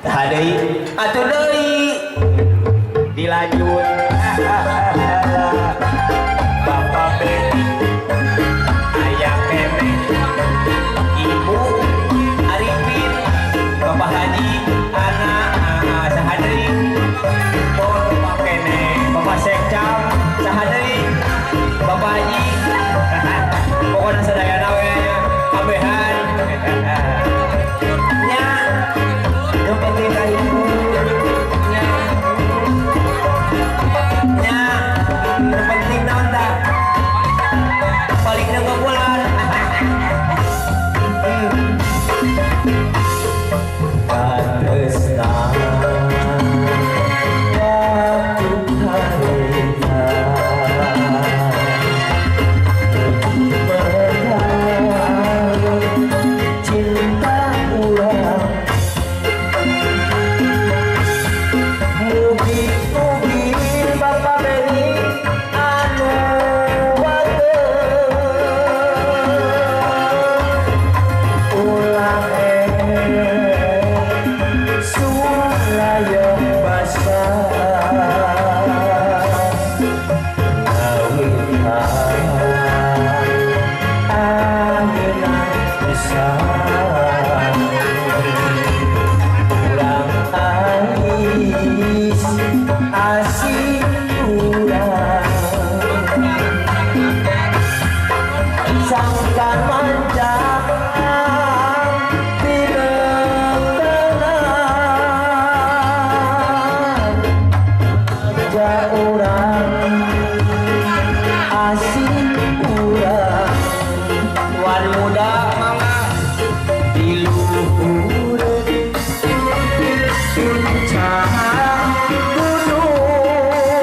Hadai atuh deui dilanjut Bapak Beni Ayah Kene Ibu Arifin Bapak Haji anak sahadri Bapak Kene Bapak Sekcam sahadri Bapak Haji pokoknya sadayana we kabehan nya yang penting ibu nya yang penting naon tah paling ngeupulan Patresna waktu harita cinta ulang mugi-mugi Bapak Beni anu ulang surayam basah ngawitan angina besar ulang ais asih ulang sangkan manjang orang asik urang wan muda mama di luhur puncak gunung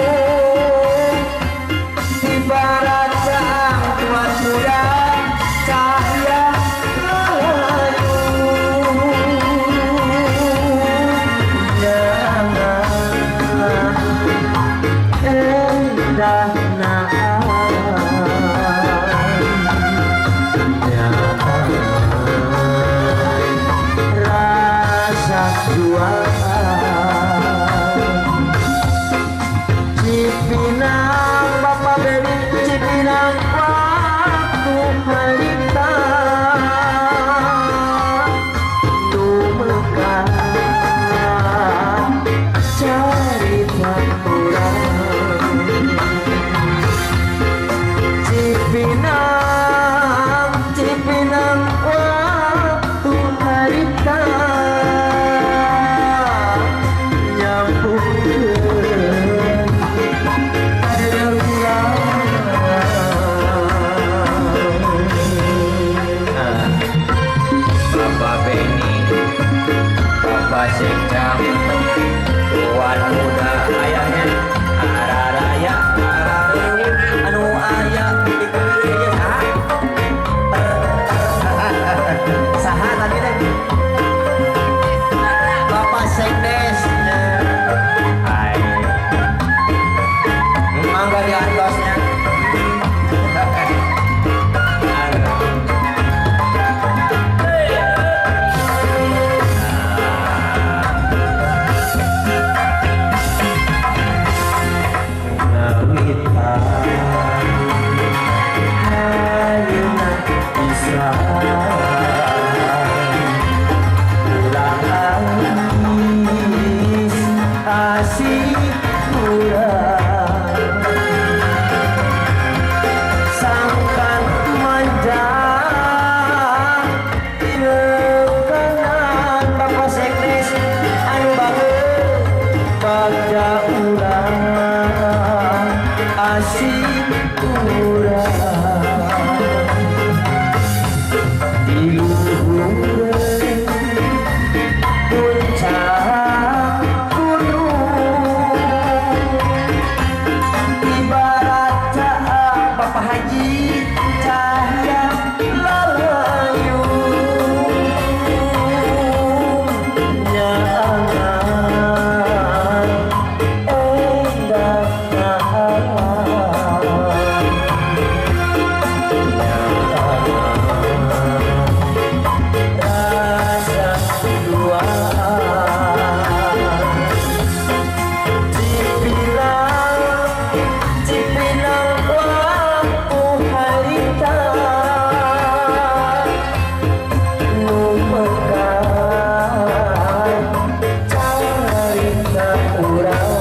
asih urang sangkan manja leukeungan Bapak Sekdes anu bageus bagja urang asih urang di luhur puncak gunung ibarat cahaya Bapak Haji cahaya lalayung nyangan endah rasa duaan Cipinang waktu harita nu mekan carita urang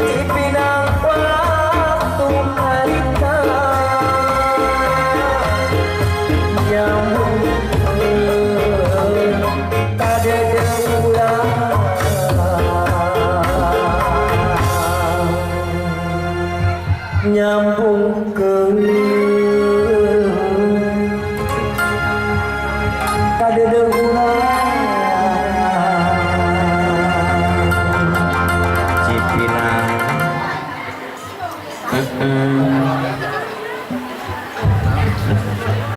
Cipinang waktu harita nyambung kadeudeung urang nyambung